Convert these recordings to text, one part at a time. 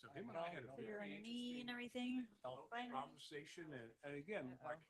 So him and I had a For your very knee and interesting everything. Fine. conversation, and again, like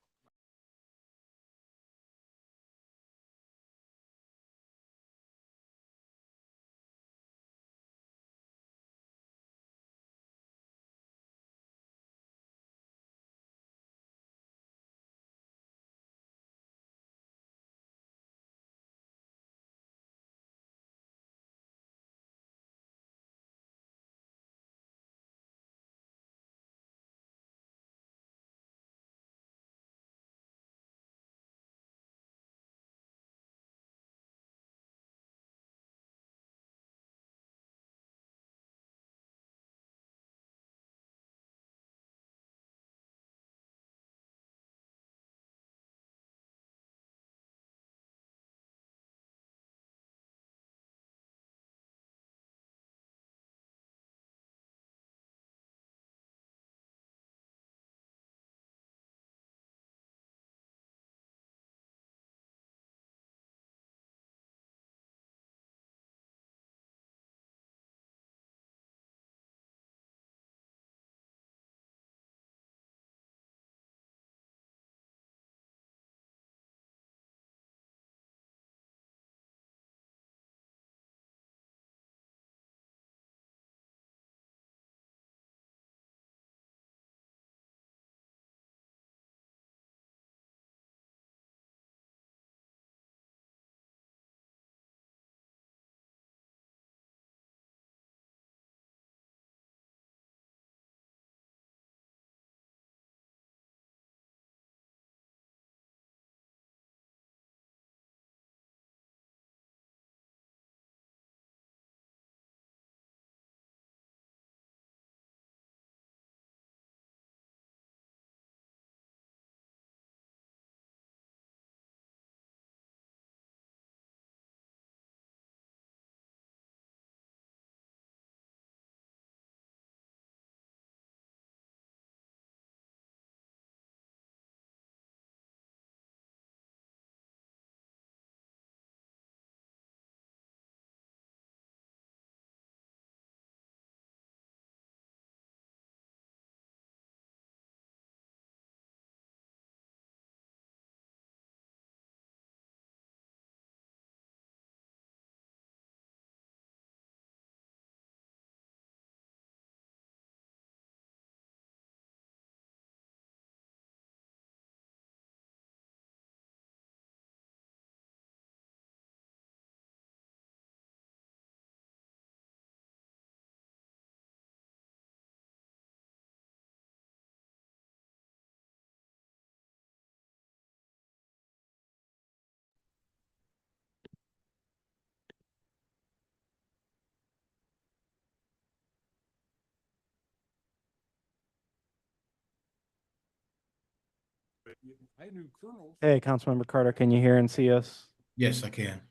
I knew colonels. Hey, Councilmember Carter, can you hear and see us? Yes, I can.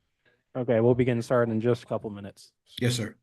Okay, we'll begin starting in just a couple minutes. Yes, sir.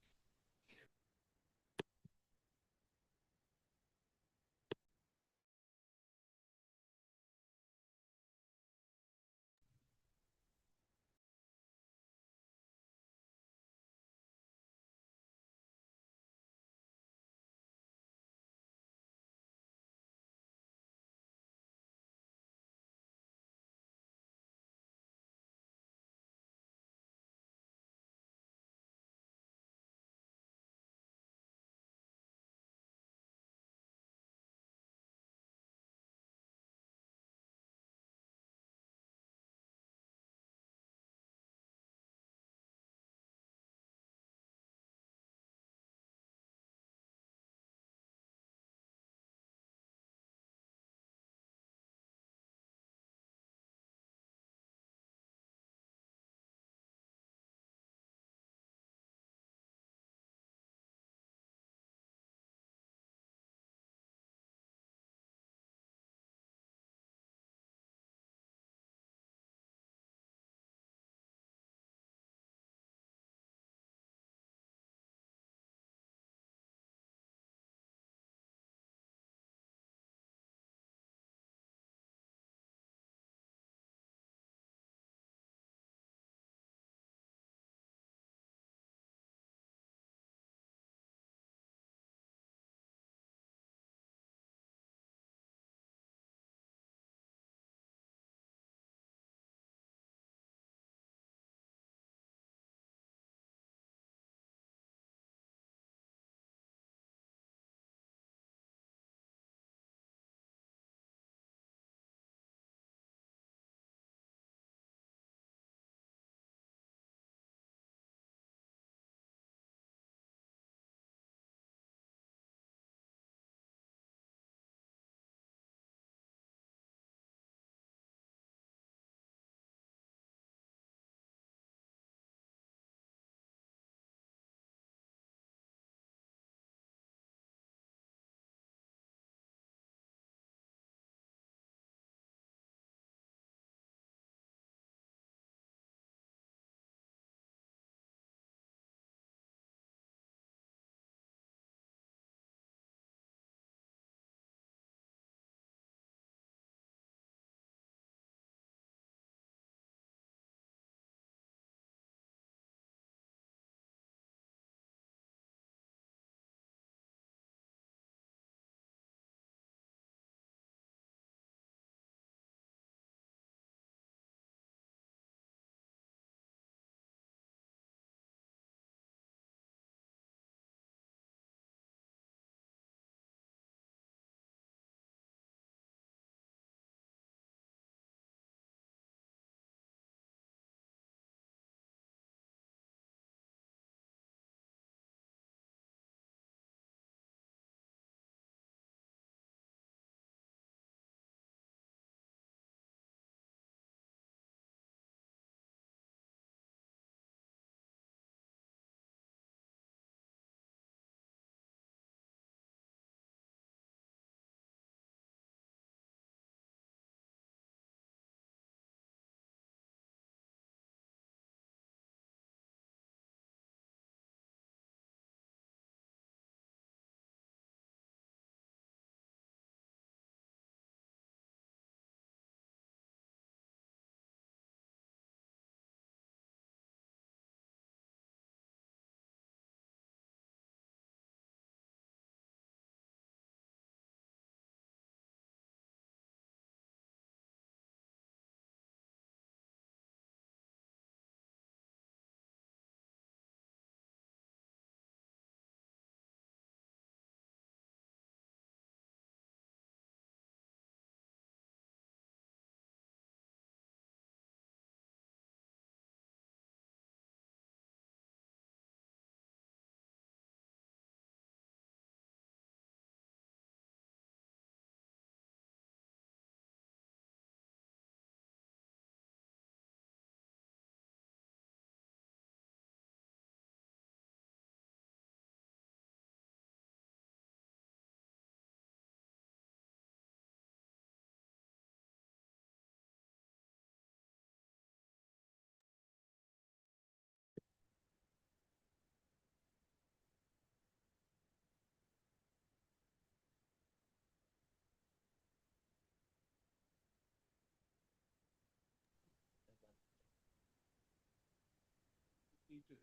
need to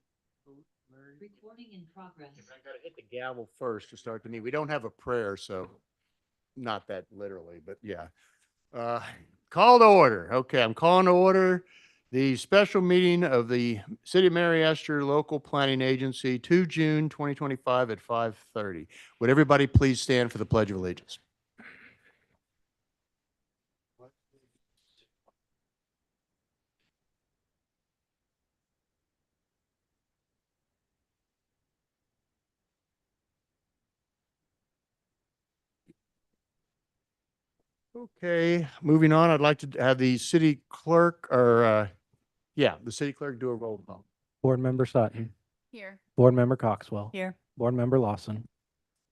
vote, Mary? Recording in progress. I gotta hit the gavel first to start the meeting. We don't have a prayer, so not that literally, but yeah. Call to order. Okay, I'm calling to order the special meeting of the City of Mary Esther Local Planning Agency, 2 June 2025 at 5:30. Would everybody please stand for the Pledge of Allegiance? Okay, moving on, I'd like to have the city clerk the city clerk do a roll call. Board Member Sutton, Here. Board Member Coxwell, Here. Board Member Lawson,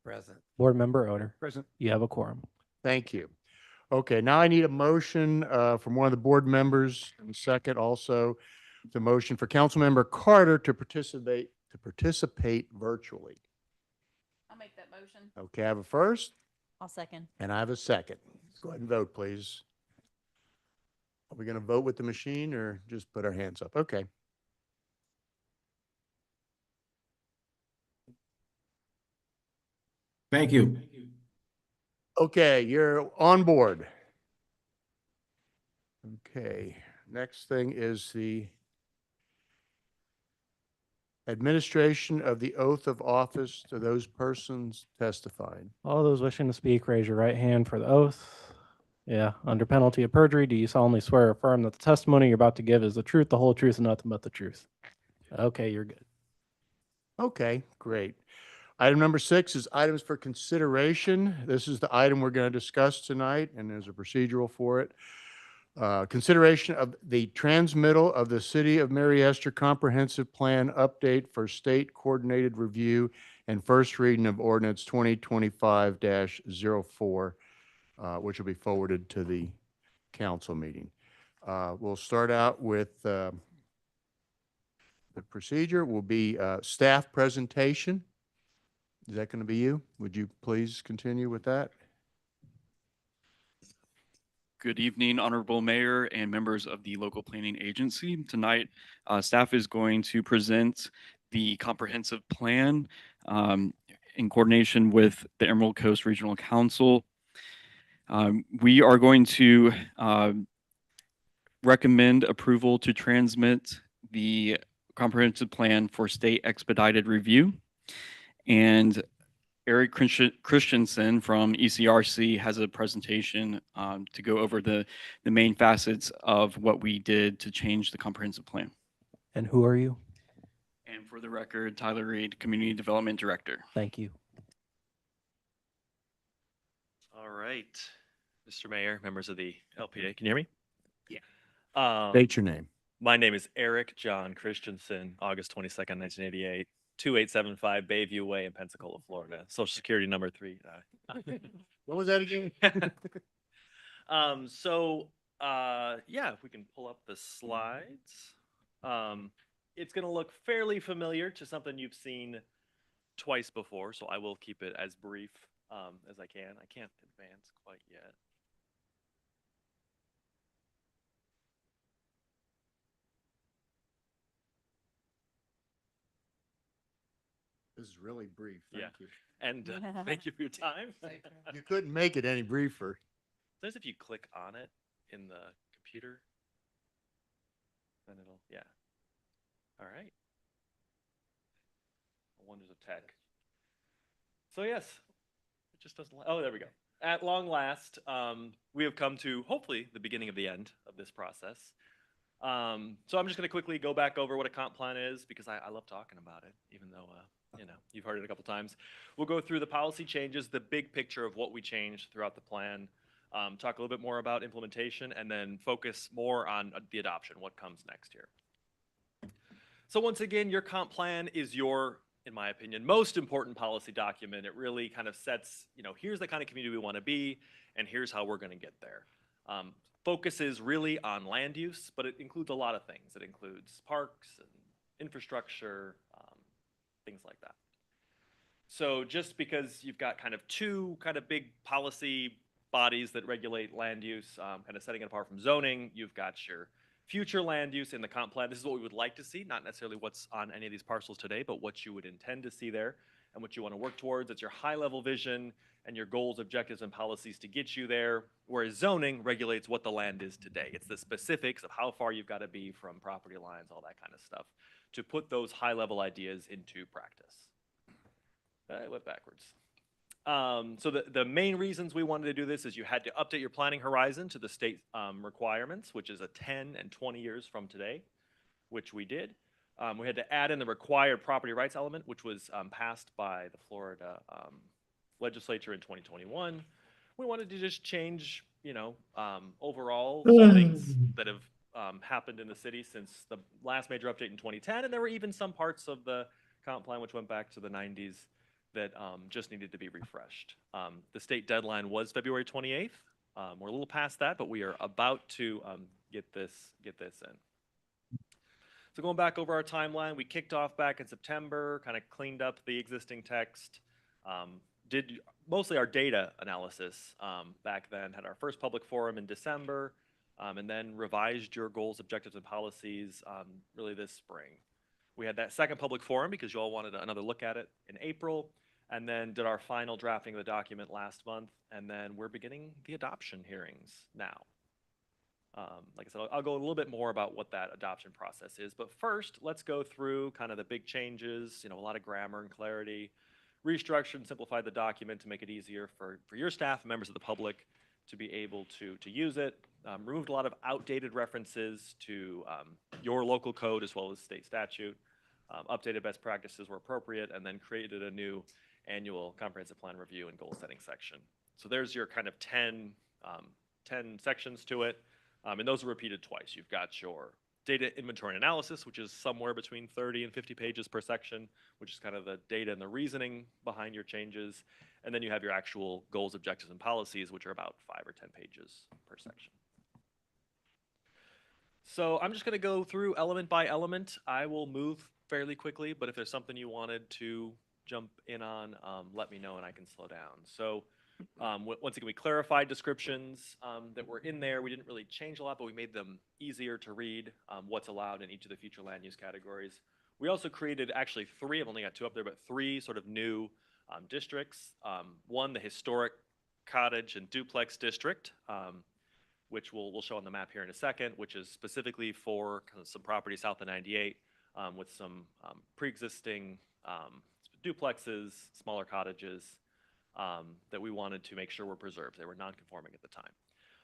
Present. Board Member Oder. Present. You have a quorum. Thank you. Okay, now I need a motion from one of the board members, and a second also, the motion for Councilmember Carter to participate virtually. I'll make that motion. Okay, I have a first I'll second. and I have a second. Go ahead and vote, please. Are we going to vote with the machine or just put our hands up? Okay. Thank you. Okay, you're on board. Okay, next thing is the administration of the oath of office to those persons testifying. All those wishing to speak, raise your right hand for the oath. Yeah, under penalty of perjury, do you solemnly swear or affirm that the testimony you're about to give is the truth, the whole truth, and nothing but the truth? Okay, you're good. Okay, great. Item number 6 is items for consideration. This is the item we're going to discuss tonight, and there's a procedural for it. Consideration of the transmittal of the City of Mary Esther Comprehensive Plan Update for State Coordinated Review and first reading of ordinance 2025-04, which will be forwarded to the council meeting. We'll start out with the procedure will be staff presentation. Is that going to be you? Would you please continue with that? Good evening, Honorable Mayor and members of the local planning agency. Tonight, staff is going to present the comprehensive plan in coordination with the Emerald Coast Regional Council. We are going to recommend approval to transmit the comprehensive plan for state expedited review. And Eric Christensen from ECRC has a presentation to go over the main facets of what we did to change the comprehensive plan. And who are you? And for the record, Tyler Reed, Community Development Director. Thank you. All right, Mr. Mayor, members of the LPA, can you hear me? Yeah. State your name. My name is Eric John Christensen, August 22nd, 1988, 2875 Bayview Way in Pensacola, Florida. Social Security number 3. What was that again? Yeah, if we can pull up the slides. It's going to look fairly familiar to something you've seen twice before, so I will keep it as brief as I can. I can't advance quite yet. This is really brief. Thank Yeah. you. And thank you for your time. You couldn't make it any briefer. Sometimes if you click on it in the computer, then it'll, yeah. All right. Wonders of tech. So yes, it just doesn't, oh, there we go. At long last, we have come to hopefully the beginning of the end of this process. So I'm just going to quickly go back over what a comp plan is because I love talking about it, even though, you've heard it a couple times. We'll go through the policy changes, the big picture of what we changed throughout the plan, talk a little bit more about implementation, and then focus more on the adoption, what comes next year. So once again, your comp plan is your, in my opinion, most important policy document. It really kind of sets, here's the kind of community we want to be, and here's how we're going to get there. Focuses really on land use, but it includes a lot of things. It includes parks and infrastructure, things like that. So just because you've got kind of two kind of big policy bodies that regulate land use, kind of setting it apart from zoning, you've got your future land use in the comp plan. This is what we would like to see, not necessarily what's on any of these parcels today, but what you would intend to see there and what you want to work towards. It's your high-level vision and your goals, objectives, and policies to get you there, whereas zoning regulates what the land is today. It's the specifics of how far you've got to be from property lines, all that kind of stuff, to put those high-level ideas into practice. I went backwards. So the main reasons we wanted to do this is you had to update your planning horizon to the state requirements, which is a 10 and 20 years from today, which we did. We had to add in the required property rights element, which was passed by the Florida legislature in 2021. We wanted to just change, overall some things that have happened in the city since the last major update in 2010, and there were even some parts of the comp plan which went back to the 90s that just needed to be refreshed. The state deadline was February 28th. We're a little past that, but we are about to get this in. So going back over our timeline, we kicked off back in September, kind of cleaned up the existing text, did mostly our data analysis back then, had our first public forum in December, and then revised your goals, objectives, and policies really this spring. We had that second public forum because you all wanted another look at it in April, and then did our final drafting of the document last month, and then we're beginning the adoption hearings now. Like I said, I'll go a little bit more about what that adoption process is, but first, let's go through kind of the big changes, a lot of grammar and clarity, restructured and simplified the document to make it easier for your staff and members of the public to be able to use it. Removed a lot of outdated references to your local code as well as state statute, updated best practices where appropriate, and then created a new annual comprehensive plan review and goal setting section. So there's your kind of 10 sections to it, and those are repeated twice. You've got your data inventory and analysis, which is somewhere between 30 and 50 pages per section, which is kind of the data and the reasoning behind your changes. And then you have your actual goals, objectives, and policies, which are about 5 or 10 pages per section. So I'm just going to go through element by element. I will move fairly quickly, but if there's something you wanted to jump in on, let me know and I can slow down. So once again, we clarified descriptions that were in there. We didn't really change a lot, but we made them easier to read what's allowed in each of the future land use categories. We also created actually 3, I've only got 2 up there, but 3 sort of new districts. One, the historic cottage and duplex district, which we'll show on the map here in a second, which is specifically for kind of some property south of 98 with some pre-existing duplexes, smaller cottages that we wanted to make sure were preserved. They were non-conforming at the time.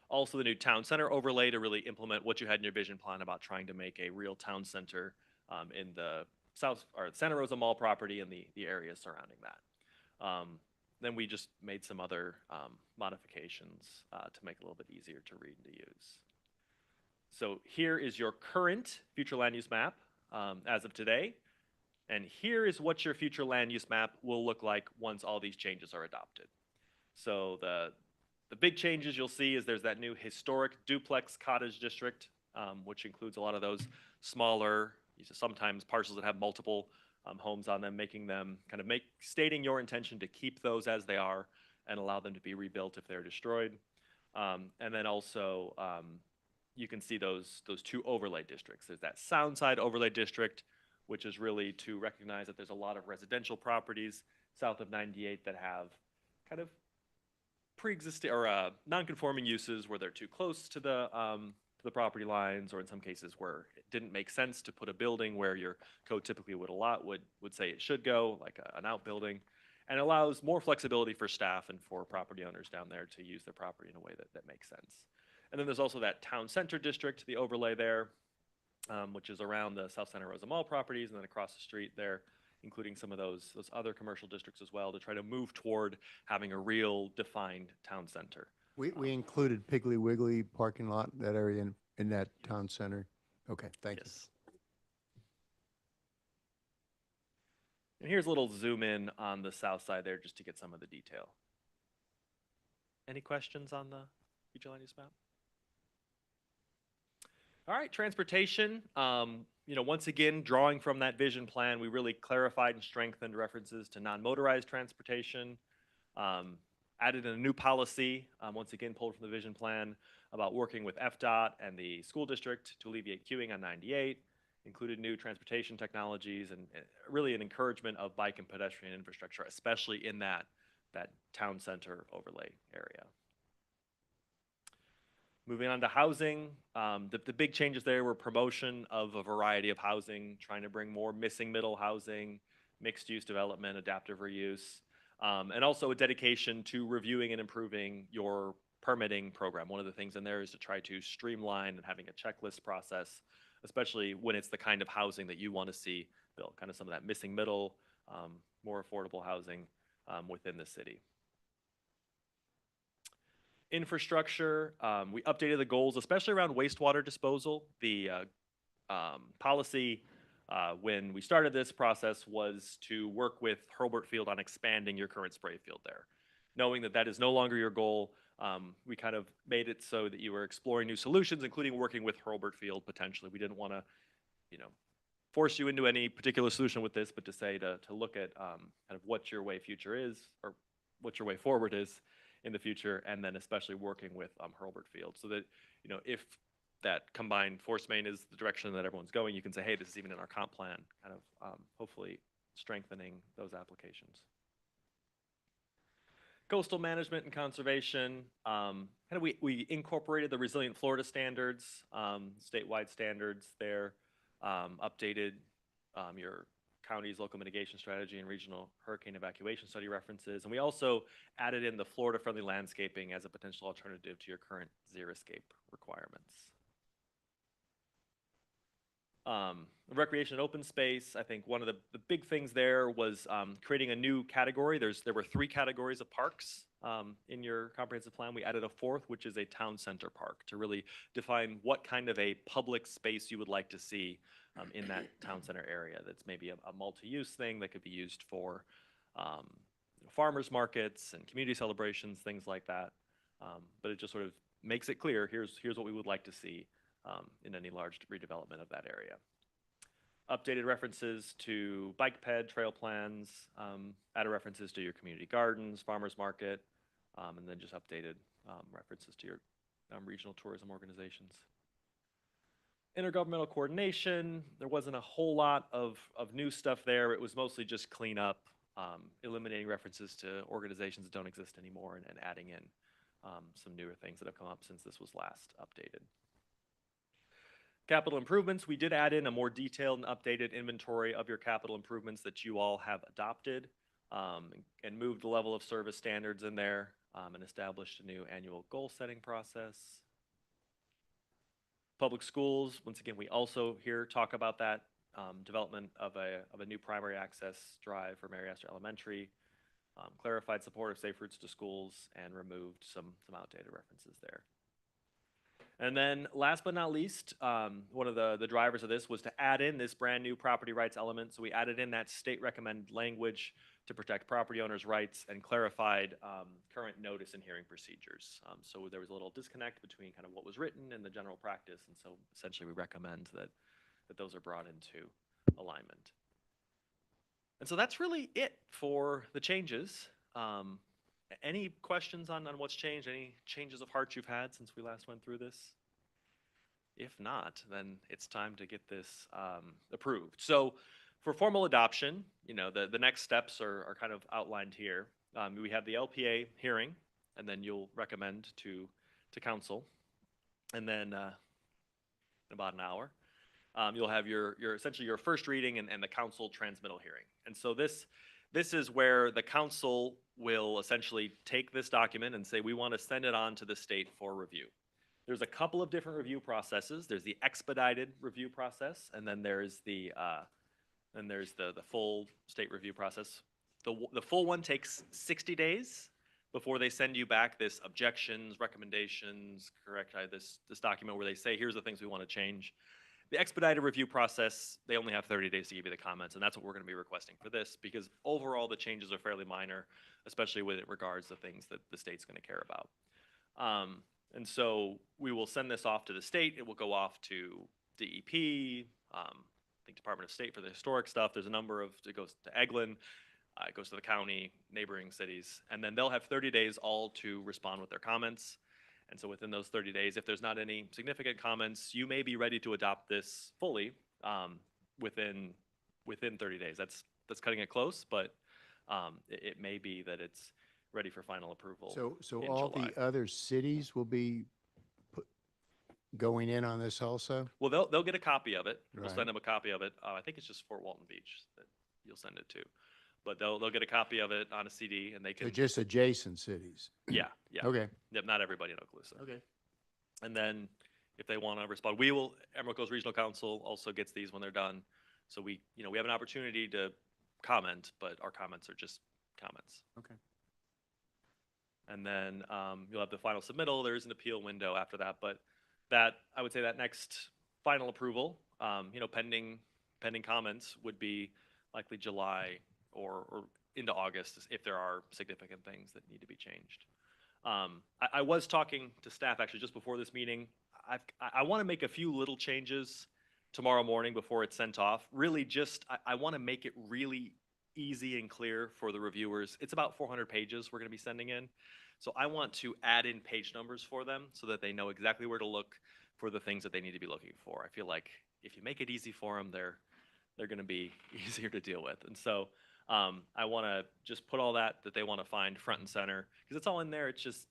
Also, the new town center overlay to really implement what you had in your vision plan about trying to make a real town center in the South or Santa Rosa Mall property and the areas surrounding that. Then we just made some other modifications to make it a little bit easier to read and to use. So here is your current future land use map as of today. And here is what your future land use map will look like once all these changes are adopted. So the big changes you'll see is there's that new historic duplex cottage district, which includes a lot of those smaller, sometimes parcels that have multiple homes on them, making them stating your intention to keep those as they are and allow them to be rebuilt if they're destroyed. And then also you can see those 2 overlay districts. There's that Soundside overlay district, which is really to recognize that there's a lot of residential properties south of 98 that have kind of pre-existing or non-conforming uses where they're too close to the property lines, or in some cases where it didn't make sense to put a building where your code typically would say it should go, like an outbuilding, and allows more flexibility for staff and for property owners down there to use their property in a way that makes sense. And then there's also that town center district, the overlay there, which is around the South Santa Rosa Mall properties, and then across the street there, including some of those other commercial districts as well, to try to move toward having a real defined town center. We included Piggly Wiggly parking lot, that area in that town center. Okay, thank you. And here's a little zoom in on the south side there just to get some of the detail. Any questions on the future land use map? All right, transportation. Once again, drawing from that vision plan, we really clarified and strengthened references to non-motorized transportation. added in a new policy, once again pulled from the vision plan, about working with FDOT and the school district to alleviate queuing on 98, included new transportation technologies, and really an encouragement of bike and pedestrian infrastructure, especially in that town center overlay area. Moving on to housing, the big changes there were promotion of a variety of housing, trying to bring more missing middle housing, mixed-use development, adaptive reuse, and also a dedication to reviewing and improving your permitting program. One of the things in there is to try to streamline and having a checklist process, especially when it's the kind of housing that you want to see built, kind of some of that missing middle, more affordable housing within the city. Infrastructure, we updated the goals, especially around wastewater disposal. The policy when we started this process was to work with Hurlburt Field on expanding your current spray field there. Knowing that that is no longer your goal, we kind of made it so that you were exploring new solutions, including working with Hurlburt Field potentially. We didn't want to, force you into any particular solution with this, but to say to look at kind of what your way future is, or what your way forward is in the future, and then especially working with Hurlburt Field, so that if that combined force main is the direction that everyone's going, you can say, hey, this is even in our comp plan, kind of hopefully strengthening those applications. Coastal management and conservation, we incorporated the Resilient Florida standards, statewide standards there, updated your county's local mitigation strategy and regional hurricane evacuation study references. And we also added in the Florida-friendly landscaping as a potential alternative to your current xeriscape requirements. Recreation and open space, I think one of the big things there was creating a new category. There were 3 categories of parks in your comprehensive plan. We added a 4th, which is a town center park, to really define what kind of a public space you would like to see in that town center area. That's maybe a multi-use thing that could be used for farmers markets and community celebrations, things like that. But it just sort of makes it clear, here's what we would like to see in any large redevelopment of that area. Updated references to bike ped, trail plans, added references to your community gardens, farmers market, and then just updated references to your regional tourism organizations. Intergovernmental coordination, there wasn't a whole lot of new stuff there. It was mostly just clean up, eliminating references to organizations that don't exist anymore, and adding in some newer things that have come up since this was last updated. Capital improvements, we did add in a more detailed and updated inventory of your capital improvements that you all have adopted, and moved the level of service standards in there, and established a new annual goal setting process. Public schools, once again, we also here talk about that development of a new primary access drive for Mary Esther Elementary, clarified support of safe routes to schools, and removed some outdated references there. And then last but not least, one of the drivers of this was to add in this brand new property rights element. So we added in that state recommended language to protect property owners' rights, and clarified current notice and hearing procedures. So there was a little disconnect between kind of what was written and the general practice. And so essentially we recommend that those are brought into alignment. And so that's really it for the changes. Any questions on what's changed? Any changes of heart you've had since we last went through this? If not, then it's time to get this approved. So for formal adoption, the next steps are kind of outlined here. We have the LPA hearing, and then you'll recommend to council. And then in about an hour, you'll have your essentially your first reading and the council transmittal hearing. And so this is where the council will essentially take this document and say, we want to send it on to the state for review. There's a couple of different review processes. There's the expedited review process, and then there's the full state review process. The full one takes 60 days before they send you back this objections, recommendations, this document where they say, here's the things we want to change. The expedited review process, they only have 30 days to give you the comments, and that's what we're going to be requesting for this, because overall the changes are fairly minor, especially with regards to things that the state's going to care about. And so we will send this off to the state. It will go off to DEP, I think Department of State for the historic stuff. There's a number of, it goes to Eglin. it goes to the county, neighboring cities, and then they'll have 30 days all to respond with their comments. And so within those 30 days, if there's not any significant comments, you may be ready to adopt this fully within 30 days. That's cutting it close, but it may be that it's ready for final approval. So in all July. the other cities will be going in on this also? Well, they'll get a copy of it. We'll Right. send them a copy of it. I think it's just Fort Walton Beach that you'll send it to, but they'll get a copy of it on a CD, and they So can. just adjacent cities? Yeah. Okay, Yep, not everybody in Okaloosa. okay. And then if they want to respond, Emerald Coast Regional Council also gets these when they're done. So we have an opportunity to comment, but our comments are just comments. Okay. And then you'll have the final submittal. There is an appeal window after that, but I would say that next final approval, pending comments would be likely July or into August if there are significant things that need to be changed. I was talking to staff actually just before this meeting. I want to make a few little changes tomorrow morning before it's sent off. Really I want to make it really easy and clear for the reviewers. It's about 400 pages we're going to be sending in. So I want to add in page numbers for them so that they know exactly where to look for the things that they need to be looking for. I feel like if you make it easy for them, they're going to be easier to deal with. And so I want to just put all that they want to find front and center, because it's all in there. It's just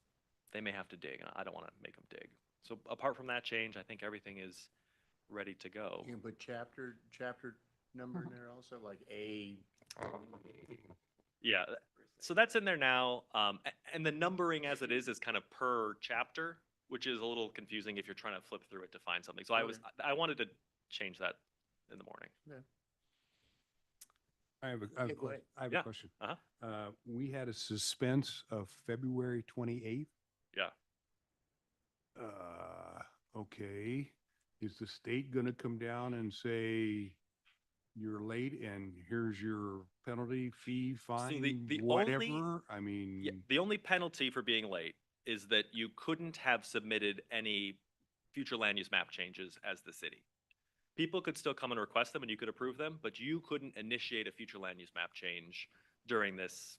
they may have to dig, and I don't want to make them dig. So apart from that change, I think everything is ready to go. You can put chapter number in there also, like A. Yeah, so that's in there now. And the numbering as it is kind of per chapter, which is a little confusing if you're trying to flip through it to find something. So I wanted to change that in the morning. I have Okay, go ahead. Yeah. a question. Uh-huh. We had a suspense of February 28th. Yeah. Okay. Is the state gonna come down and say you're late and here's your penalty, fee, fine, the whatever? only- I mean. Yeah, the only penalty for being late is that you couldn't have submitted any future land use map changes as the city. People could still come and request them and you could approve them, but you couldn't initiate a future land use map change during this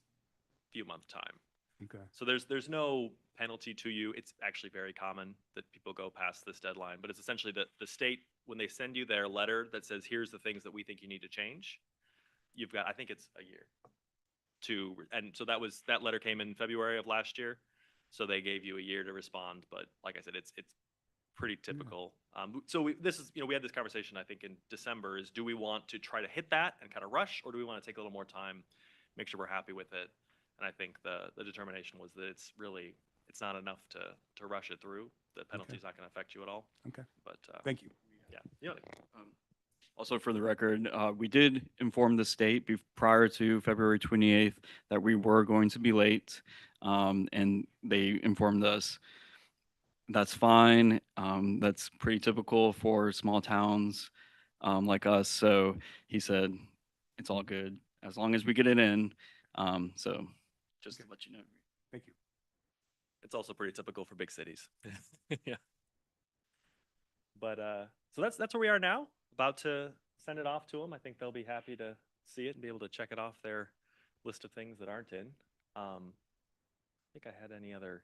few month time. Okay. So there's no penalty to you. It's actually very common that people go past this deadline, but it's essentially that the state, when they send you their letter that says, here's the things that we think you need to change, you've got, I think it's a year and so that letter came in February of last year. So they gave you a year to respond, but like I said, it's pretty typical. So we had this conversation, I think in December, is do we want to try to hit that and kind of rush, or do we want to take a little more time, make sure we're happy with it? And I think the determination was that it's not enough to rush it through. The penalty's not going to affect you at all. Okay. But Thank you. yeah. Also, for the record, we did inform the state prior to February 28th that we were going to be late, and they informed us that's fine. That's pretty typical for small towns like us. So he said it's all good as long as we get it in. So just to let you know. Thank you. It's also pretty typical for big cities. Yeah. But so that's where we are now. About to send it off to them. I think they'll be happy to see it and be able to check it off their list of things that aren't in. I think I had any other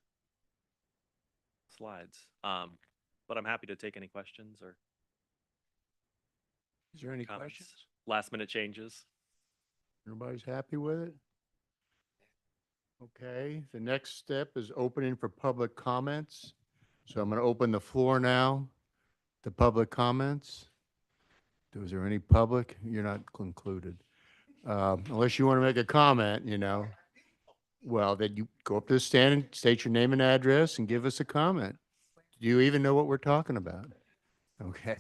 slides, but I'm happy to take any questions or Is there any comments. questions? Last minute changes. Everybody's happy with it? Okay, the next step is opening for public comments. So I'm going to open the floor now to public comments. Is there any public? You're not included. Unless you want to make a comment, well, then you go up to the stand and state your name and address and give us a comment. Do you even know what we're talking about? Okay.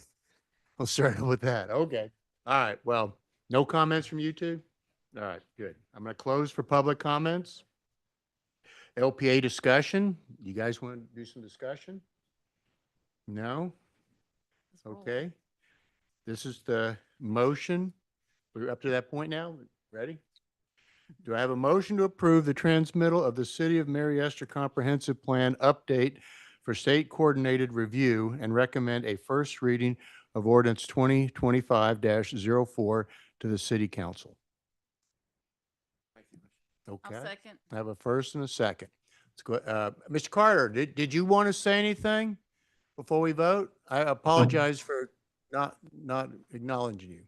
We'll start with that. Okay. All right. Well, no comments from you two? All right, good. I'm going to close for public comments. LPA discussion. You guys want to do some discussion? No? Okay. This is the motion. We're up to that point now. Ready? Do I have a motion to approve the transmittal of the City of Mary Esther Comprehensive Plan update for state coordinated review and recommend a first reading of ordinance 2025-04 to the City Council? Okay. second. I have a first and a second. Let's go, Mr. Carter, did you want to say anything before we vote? I apologize for not acknowledging you.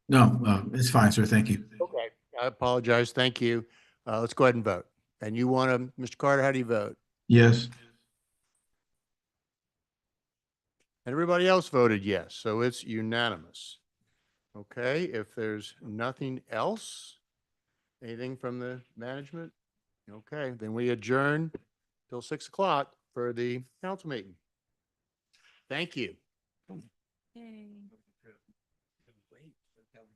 No, it's fine, sir. Thank you. Okay. I apologize. Thank you. Let's go ahead and vote. And you want to, Mr. Carter, how do you vote? Yes. Everybody else voted yes, so it's unanimous. Okay, if there's nothing else, anything from the management? Okay, then we adjourn till 6 o'clock for the council meeting. Thank you. Yay.